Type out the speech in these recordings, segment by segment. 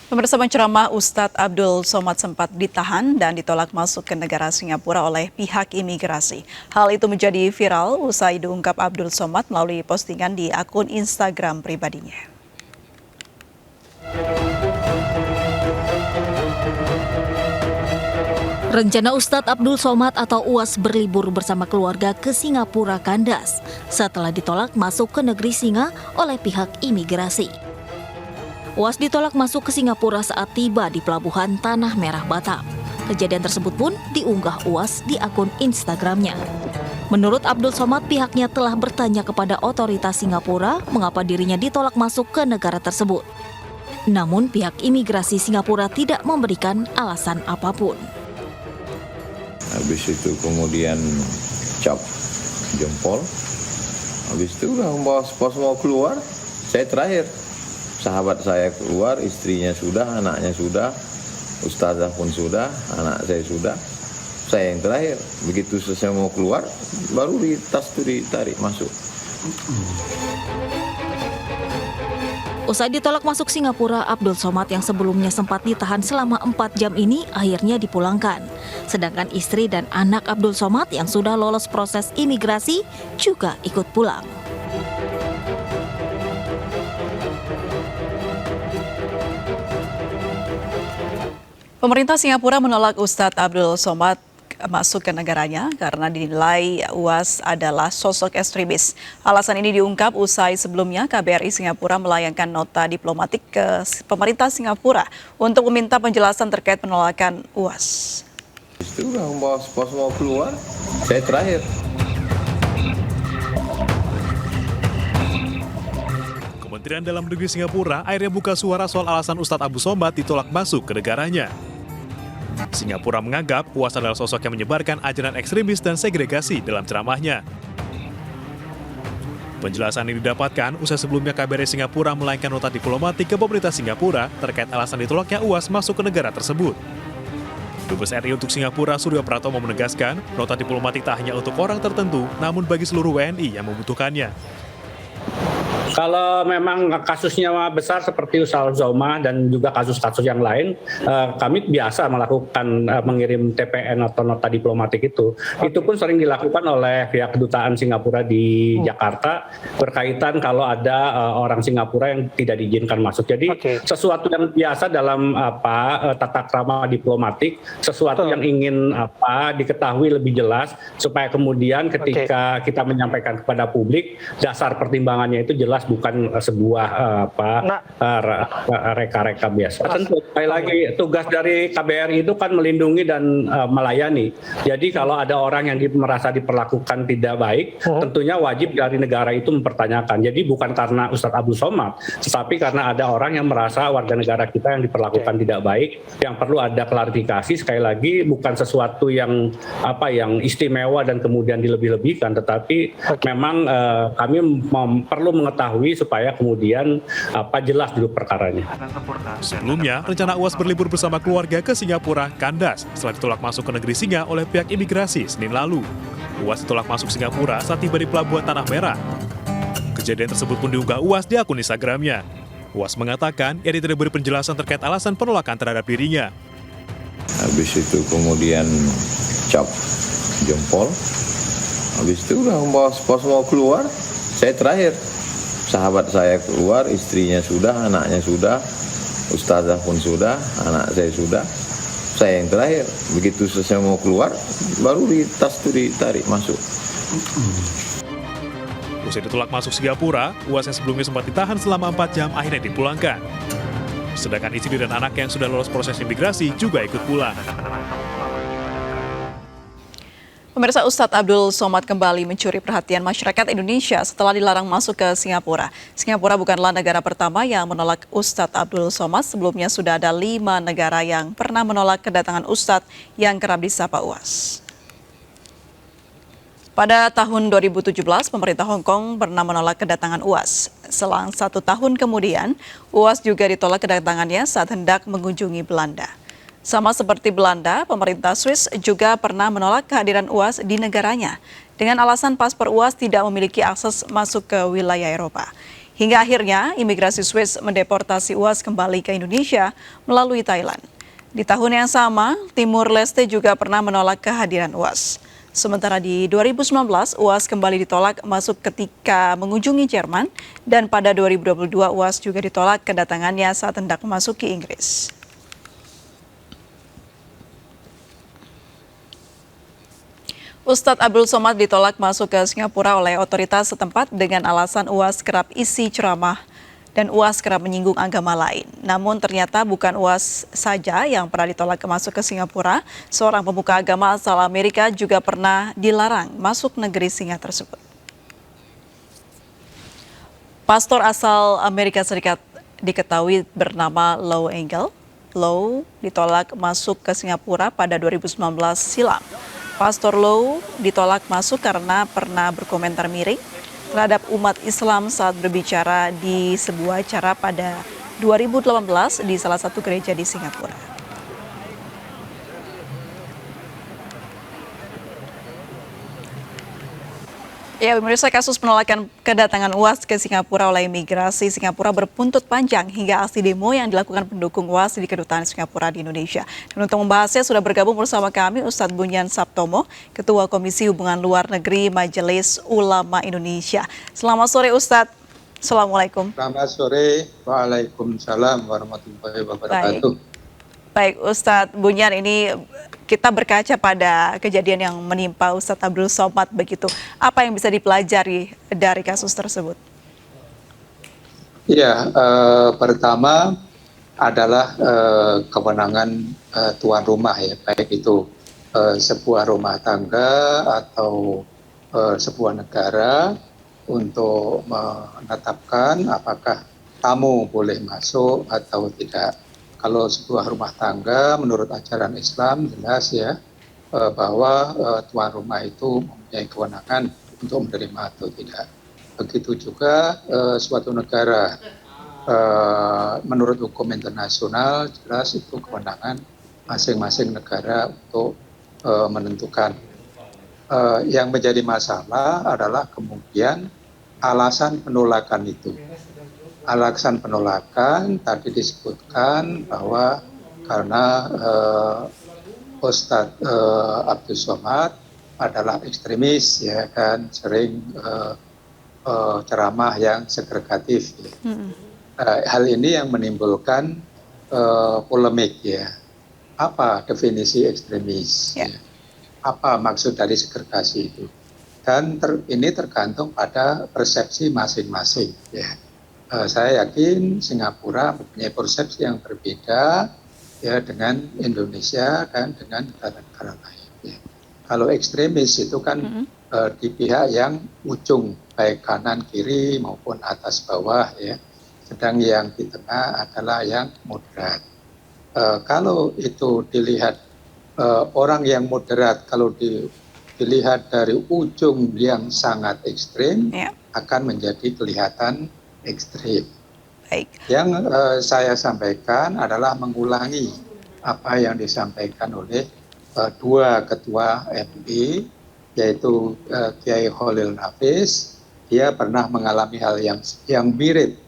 Pemirsa, penceramah Ustadz Abdul Somad sempat ditahan dan ditolak masuk ke negara Singapura oleh pihak imigrasi. Hal itu menjadi viral usai diungkap Abdul Somad melalui postingan di akun Instagram pribadinya. Rencana Ustadz Abdul Somad atau UAS berlibur bersama keluarga ke Singapura kandas setelah ditolak masuk ke negeri Singa oleh pihak imigrasi. UAS ditolak masuk ke Singapura saat tiba di pelabuhan Tanah Merah Batam. Kejadian tersebut pun diunggah UAS di akun Instagramnya. Menurut Abdul Somad, pihaknya telah bertanya kepada otoritas Singapura mengapa dirinya ditolak masuk ke negara tersebut. Namun pihak imigrasi Singapura tidak memberikan alasan apapun. Habis itu kemudian cap jempol. Habis itu udah pas mau keluar, saya terakhir. Sahabat saya keluar, istrinya sudah, anaknya sudah, ustazah pun sudah, anak saya sudah. Saya yang terakhir. Begitu selesai mau keluar, baru di tas itu ditarik masuk. Usai ditolak masuk Singapura, Abdul Somad yang sebelumnya sempat ditahan selama 4 jam ini akhirnya dipulangkan. Sedangkan istri dan anak Abdul Somad yang sudah lolos proses imigrasi juga ikut pulang. Pemerintah Singapura menolak Ustadz Abdul Somad masuk ke negaranya karena dinilai UAS adalah sosok ekstremis. Alasan ini diungkap usai sebelumnya KBRI Singapura melayangkan nota diplomatik ke pemerintah Singapura untuk meminta penjelasan terkait penolakan UAS. Itu udah pas mau keluar, saya terakhir. Kementerian Dalam Negeri Singapura akhirnya buka suara soal alasan Ustadz Abdul Somad ditolak masuk ke negaranya. Singapura menganggap UAS adalah sosok yang menyebarkan ajaran ekstremis dan segregasi dalam ceramahnya. Penjelasan ini didapatkan usai sebelumnya KBRI Singapura melayangkan nota diplomatik ke pemerintah Singapura terkait alasan ditolaknya UAS masuk ke negara tersebut. Dubes RI untuk Singapura, Suryo Pratomo menegaskan, nota diplomatik tak hanya untuk orang tertentu, namun bagi seluruh WNI yang membutuhkannya. Kalau memang kasusnya besar seperti Ustadz Zoma dan juga kasus-kasus yang lain, kami biasa melakukan mengirim TPN atau nota diplomatik itu. Itu pun sering dilakukan oleh pihak kedutaan Singapura di Jakarta berkaitan kalau ada orang Singapura yang tidak diizinkan masuk. Jadi sesuatu yang biasa dalam tata krama diplomatik, sesuatu yang ingin diketahui lebih jelas supaya kemudian ketika kita menyampaikan kepada publik dasar pertimbangannya itu jelas, bukan sebuah reka-reka biasa. Tentu sekali lagi tugas dari KBRI itu kan melindungi dan melayani. Jadi kalau ada orang yang merasa diperlakukan tidak baik, tentunya wajib dari negara itu mempertanyakan. Jadi bukan karena Ustadz Abdul Somad, tetapi karena ada orang yang merasa warga negara kita yang diperlakukan tidak baik, yang perlu ada klarifikasi. Sekali lagi bukan sesuatu yang yang istimewa dan kemudian dilebih-lebihkan, tetapi memang kami perlu mengetahui supaya kemudian jelas dulu perkaranya. Sebelumnya, rencana UAS berlibur bersama keluarga ke Singapura kandas setelah ditolak masuk ke negeri Singa oleh pihak imigrasi Senin lalu. UAS ditolak masuk Singapura saat tiba di pelabuhan Tanah Merah. Kejadian tersebut pun diunggah UAS di akun Instagramnya. UAS mengatakan ia tidak beri penjelasan terkait alasan penolakan terhadap dirinya. Habis itu kemudian cap jempol. Habis itu udah pas mau keluar, saya terakhir. Sahabat saya keluar, istrinya sudah, anaknya sudah, ustazah pun sudah, anak saya sudah. Saya yang terakhir. Begitu selesai mau keluar, baru di tas itu ditarik masuk. Usai ditolak masuk Singapura, UAS yang sebelumnya sempat ditahan selama 4 jam akhirnya dipulangkan. Sedangkan istri dan anak yang sudah lolos proses imigrasi juga ikut pulang. Pemirsa, Ustadz Abdul Somad kembali mencuri perhatian masyarakat Indonesia setelah dilarang masuk ke Singapura. Singapura bukanlah negara pertama yang menolak Ustadz Abdul Somad. Sebelumnya sudah ada 5 negara yang pernah menolak kedatangan Ustadz yang kerap disapa UAS. Pada tahun 2017, pemerintah Hong Kong pernah menolak kedatangan UAS. Selang 1 tahun kemudian, UAS juga ditolak kedatangannya saat hendak mengunjungi Belanda. Sama seperti Belanda, pemerintah Swiss juga pernah menolak kehadiran UAS di negaranya dengan alasan paspor UAS tidak memiliki akses masuk ke wilayah Eropa. Hingga akhirnya imigrasi Swiss mendeportasi UAS kembali ke Indonesia melalui Thailand. Di tahun yang sama, Timur Leste juga pernah menolak kehadiran UAS. Sementara di 2019, UAS kembali ditolak masuk ketika mengunjungi Jerman, dan pada 2022 UAS juga ditolak kedatangannya saat hendak memasuki Inggris. Ustadz Abdul Somad ditolak masuk ke Singapura oleh otoritas setempat dengan alasan UAS kerap isi ceramah dan UAS kerap menyinggung agama lain. Namun ternyata bukan UAS saja yang pernah ditolak masuk ke Singapura. Seorang pemuka agama asal Amerika juga pernah dilarang masuk negeri singa tersebut. Pastor asal Amerika Serikat diketahui bernama Low Engel. Low ditolak masuk ke Singapura pada 2019 silam. Pastor Low ditolak masuk karena pernah berkomentar miring terhadap umat Islam saat berbicara di sebuah acara pada 2018 di salah satu gereja di Singapura. Ya, pemirsa, kasus penolakan kedatangan UAS ke Singapura oleh imigrasi Singapura berbuntut panjang hingga aksi demo yang dilakukan pendukung UAS di Kedutaan Singapura di Indonesia. Dan untuk membahasnya sudah bergabung bersama kami Ustadz Bunyan Saptomo, Ketua Komisi Hubungan Luar Negeri Majelis Ulama Indonesia. Selamat sore Ustadz. Assalamualaikum. Selamat sore. Waalaikumsalam warahmatullahi wabarakatuh. Baik Ustadz Bunyan, ini kita berkaca pada kejadian yang menimpa Ustadz Abdul Somad begitu. Apa yang bisa dipelajari dari kasus tersebut? Ya, pertama adalah kewenangan tuan rumah ya, baik itu sebuah rumah tangga atau sebuah negara untuk menetapkan apakah tamu boleh masuk atau tidak. Kalau sebuah rumah tangga menurut ajaran Islam jelas ya bahwa tuan rumah itu mempunyai kewenangan untuk menerima atau tidak. Begitu juga suatu negara menurut hukum internasional jelas itu kewenangan masing-masing negara untuk menentukan. Yang menjadi masalah adalah kemudian alasan penolakan itu. Alasan penolakan tadi disebutkan bahwa karena Ustadz Abdul Somad adalah ekstremis ya kan, sering ceramah yang segregatif. Ya. Hal ini yang menimbulkan polemik ya. Apa definisi ekstremis? Ya. Apa maksud dari segregasi itu? Dan ini tergantung pada persepsi masing-masing ya. Saya yakin Singapura mempunyai persepsi yang berbeda ya dengan Indonesia kan, dengan negara-negara lain. Ya. Kalau ekstremis itu kan di pihak yang ujung baik kanan kiri maupun atas bawah ya. Sedang yang di tengah adalah yang moderat. Kalau itu dilihat orang yang moderat, kalau dilihat dari ujung yang sangat ekstrim akan menjadi kelihatan ekstrim. Baik. Yang saya sampaikan adalah mengulangi apa yang disampaikan oleh dua ketua MUI, yaitu Kiai Khalil Nafis. Dia pernah mengalami hal yang mirip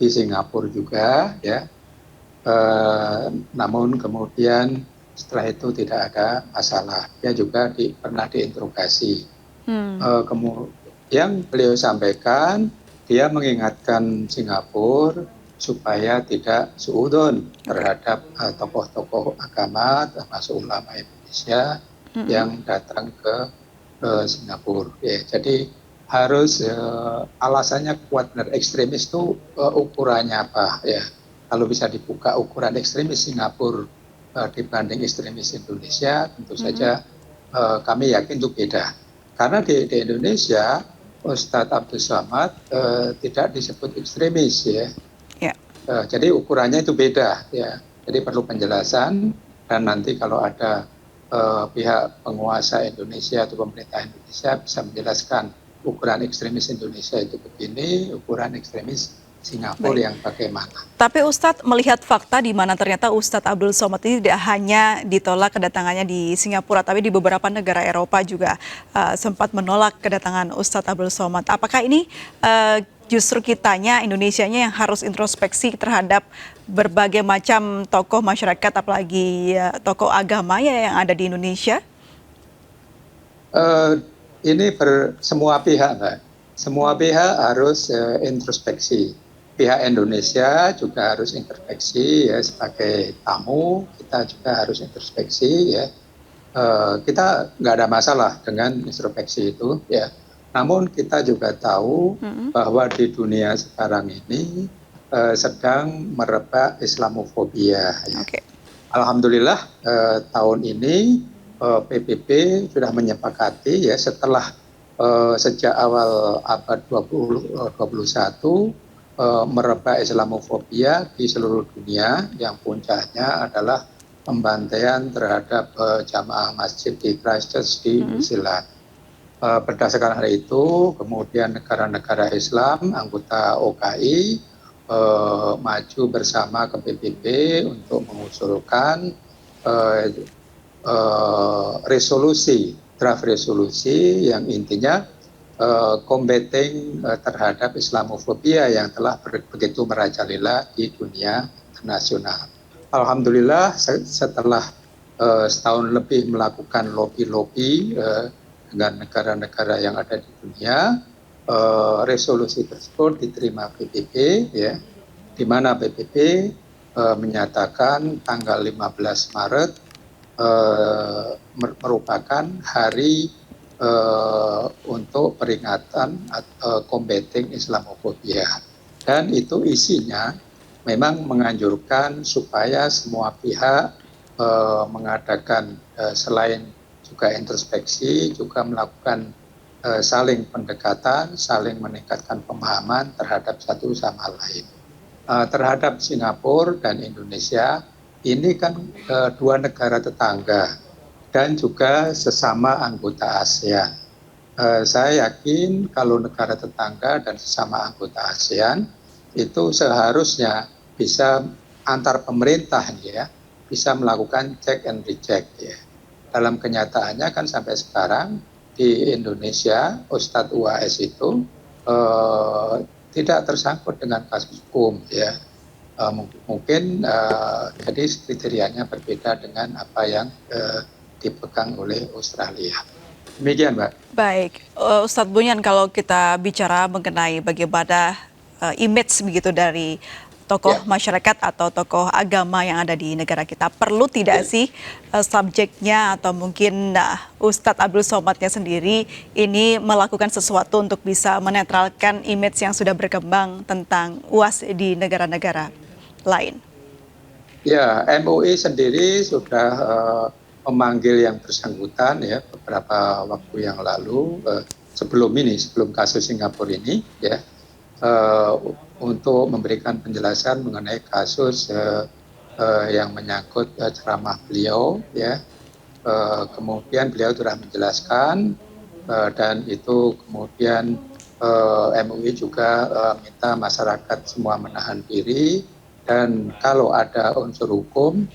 di Singapura juga, ya. Namun kemudian setelah itu tidak ada masalah. Dia juga pernah diinterogasi. Yang beliau sampaikan, dia mengingatkan Singapura supaya tidak suudon terhadap tokoh-tokoh agama termasuk ulama Indonesia yang datang ke Singapura. Ya, jadi harus alasannya kuat dan ekstremis itu ukurannya apa ya? Kalau bisa dibuka ukuran ekstremis Singapura dibanding ekstremis Indonesia, tentu saja kami yakin itu beda. Karena di Indonesia Ustadz Abdul Somad tidak disebut ekstremis ya. Jadi ukurannya itu beda ya. Jadi perlu penjelasan, dan nanti kalau ada pihak penguasa Indonesia atau pemerintah Indonesia bisa menjelaskan ukuran ekstremis Indonesia itu begini, ukuran ekstremis Singapura yang bagaimana. Tapi Ustadz melihat fakta di mana ternyata Ustadz Abdul Somad ini tidak hanya ditolak kedatangannya di Singapura, tapi di beberapa negara Eropa juga sempat menolak kedatangan Ustadz Abdul Somad. Apakah ini justru kitanya, Indonesianya yang harus introspeksi terhadap berbagai macam tokoh masyarakat, apalagi tokoh agama ya yang ada di Indonesia? Ini semua pihak, Mbak. Semua pihak harus introspeksi. Pihak Indonesia juga harus introspeksi ya, sebagai tamu kita juga harus introspeksi ya. Kita nggak ada masalah dengan introspeksi itu ya. Namun kita juga tahu bahwa di dunia sekarang ini sedang merebak Islamofobia. Ya. Oke. Alhamdulillah tahun ini PBB sudah menyepakati ya, setelah sejak awal abad 21 merebak Islamofobia di seluruh dunia, yang puncaknya adalah pembantaian terhadap jamaah masjid di Christchurch di New Zealand. Berdasarkan hal itu, kemudian negara-negara Islam anggota OKI maju bersama ke PBB untuk mengusulkan draft resolusi yang intinya combating terhadap Islamofobia yang telah begitu merajalela di dunia internasional. Alhamdulillah setelah setahun lebih melakukan lobby-lobby dengan negara-negara yang ada di dunia, resolusi tersebut diterima PBB ya, di mana PBB menyatakan tanggal 15 Maret merupakan hari untuk peringatan combating Islamofobia, dan itu isinya memang menganjurkan supaya semua pihak mengadakan selain juga introspeksi juga melakukan saling pendekatan, saling meningkatkan pemahaman terhadap satu sama lain. Terhadap Singapura dan Indonesia, ini kan dua negara tetangga dan juga sesama anggota ASEAN. Saya yakin kalau negara tetangga dan sesama anggota ASEAN itu seharusnya bisa antar pemerintah ya, bisa melakukan check and recheck ya. Dalam kenyataannya kan sampai sekarang di Indonesia Ustadz UAS itu tidak tersangkut dengan kasus hukum ya. Mungkin jadi kriterianya berbeda dengan apa yang dipegang oleh Australia. Demikian, Mbak. Baik, Ustadz Bunyan, kalau kita bicara mengenai bagaimana image begitu dari tokoh masyarakat atau tokoh agama yang ada di negara kita, perlu tidak sih subjeknya atau mungkin Ustadz Abdul Somadnya sendiri ini melakukan sesuatu untuk bisa menetralkan image yang sudah berkembang tentang UAS di negara-negara lain? Ya, MUI sendiri sudah memanggil yang bersangkutan ya beberapa waktu yang lalu, sebelum kasus Singapura ini ya, untuk memberikan penjelasan mengenai kasus yang menyangkut ceramah beliau ya. Kemudian beliau sudah menjelaskan dan itu kemudian MUI juga minta masyarakat semua menahan diri, dan kalau ada unsur hukum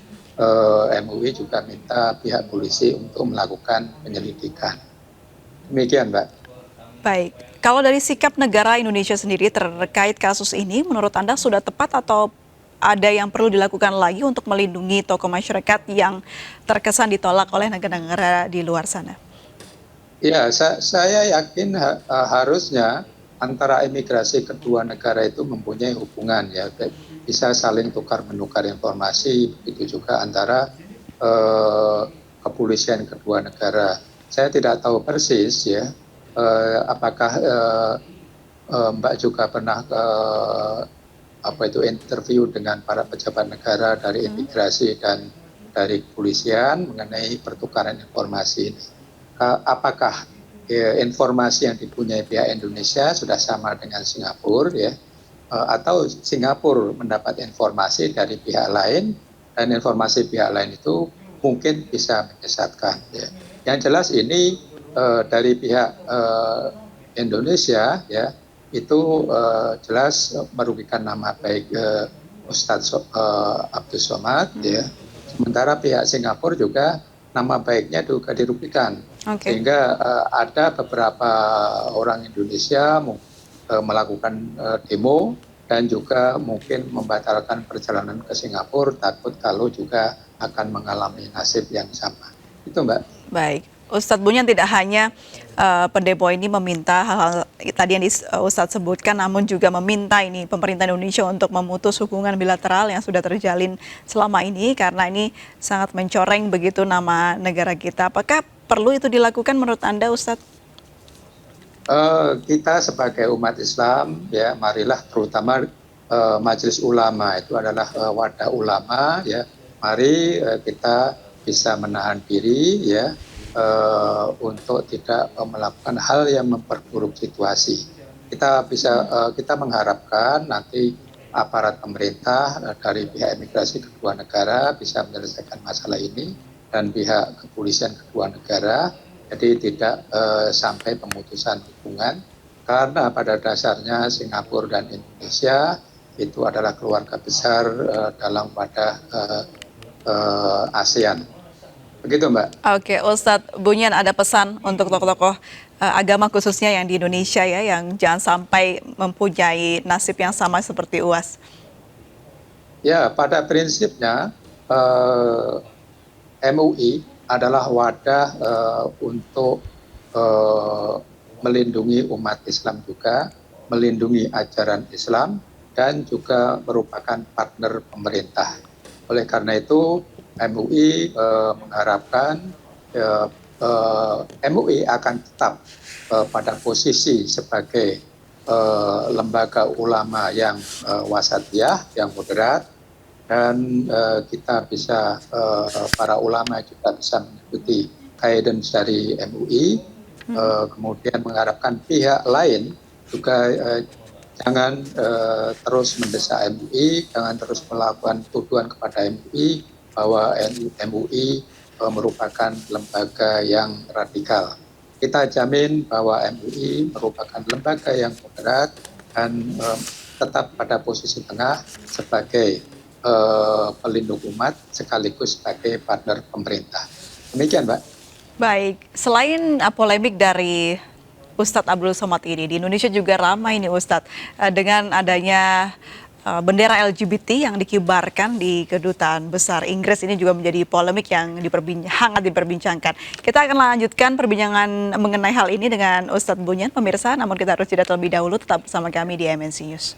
MUI juga minta pihak polisi untuk melakukan penyelidikan. Demikian, Mbak. Baik, kalau dari sikap negara Indonesia sendiri terkait kasus ini, menurut Anda sudah tepat atau ada yang perlu dilakukan lagi untuk melindungi tokoh masyarakat yang terkesan ditolak oleh negara-negara di luar sana? Ya, saya yakin harusnya antara imigrasi kedua negara itu mempunyai hubungan ya, bisa saling tukar-menukar informasi, begitu juga antara kepolisian kedua negara. Saya tidak tahu persis ya, apakah Mbak juga pernah interview dengan para pejabat negara dari imigrasi dan dari kepolisian mengenai pertukaran informasi ini. Apakah informasi yang dipunyai pihak Indonesia sudah sama dengan Singapura ya, atau Singapura mendapat informasi dari pihak lain dan informasi pihak lain itu mungkin bisa menyesatkan ya. Yang jelas ini dari pihak Indonesia ya, itu jelas merugikan nama baik Ustadz Abdul Somad ya. Sementara pihak Singapura juga nama baiknya juga dirugikan. Sehingga ada beberapa orang Indonesia melakukan demo dan juga mungkin membatalkan perjalanan ke Singapura, takut kalau juga akan mengalami nasib yang sama. Itu Mbak. Baik, Ustadz Bunyan, tidak hanya pendemo ini meminta hal-hal tadi yang Ustadz sebutkan, namun juga meminta ini pemerintah Indonesia untuk memutus hubungan bilateral yang sudah terjalin selama ini, karena ini sangat mencoreng begitu nama negara kita. Apakah perlu itu dilakukan menurut Anda, Ustadz? Kita sebagai umat Islam, ya marilah terutama Majelis Ulama itu adalah wadah ulama, ya. Mari kita bisa menahan diri, ya, untuk tidak melakukan hal yang memperburuk situasi. Kita mengharapkan nanti aparat pemerintah dari pihak imigrasi kedua negara bisa menyelesaikan masalah ini, dan pihak kepolisian kedua negara. Jadi tidak sampai pemutusan hubungan, karena pada dasarnya Singapura dan Indonesia itu adalah keluarga besar dalam wadah ASEAN. Begitu Mbak. Oke, Ustadz Bunyan, ada pesan untuk tokoh-tokoh agama khususnya yang di Indonesia ya, yang jangan sampai mempunyai nasib yang sama seperti UAS. Ya, pada prinsipnya MUI adalah wadah untuk melindungi umat Islam juga, melindungi ajaran Islam, dan juga merupakan partner pemerintah. Oleh karena itu, MUI mengharapkan MUI akan tetap pada posisi sebagai lembaga ulama yang wasatiyah, yang moderat, dan kita bisa, para ulama juga bisa mengikuti guidance dari MUI, kemudian mengharapkan pihak lain juga jangan terus mendesak MUI, jangan terus melakukan tuduhan kepada MUI bahwa MUI merupakan lembaga yang radikal. Kita jamin bahwa MUI merupakan lembaga yang moderat dan tetap pada posisi tengah sebagai pelindung umat sekaligus sebagai partner pemerintah. Demikian, Mbak. Baik, selain polemik dari Ustadz Abdul Somad ini, di Indonesia juga ramai nih Ustadz dengan adanya bendera LGBT yang dikibarkan di Kedutaan Besar Inggris. Ini juga menjadi polemik yang hangat diperbincangkan. Kita akan lanjutkan perbincangan mengenai hal ini dengan Ustadz Bunyan, pemirsa, namun kita harus jeda terlebih dahulu. Tetap bersama kami di MNC News.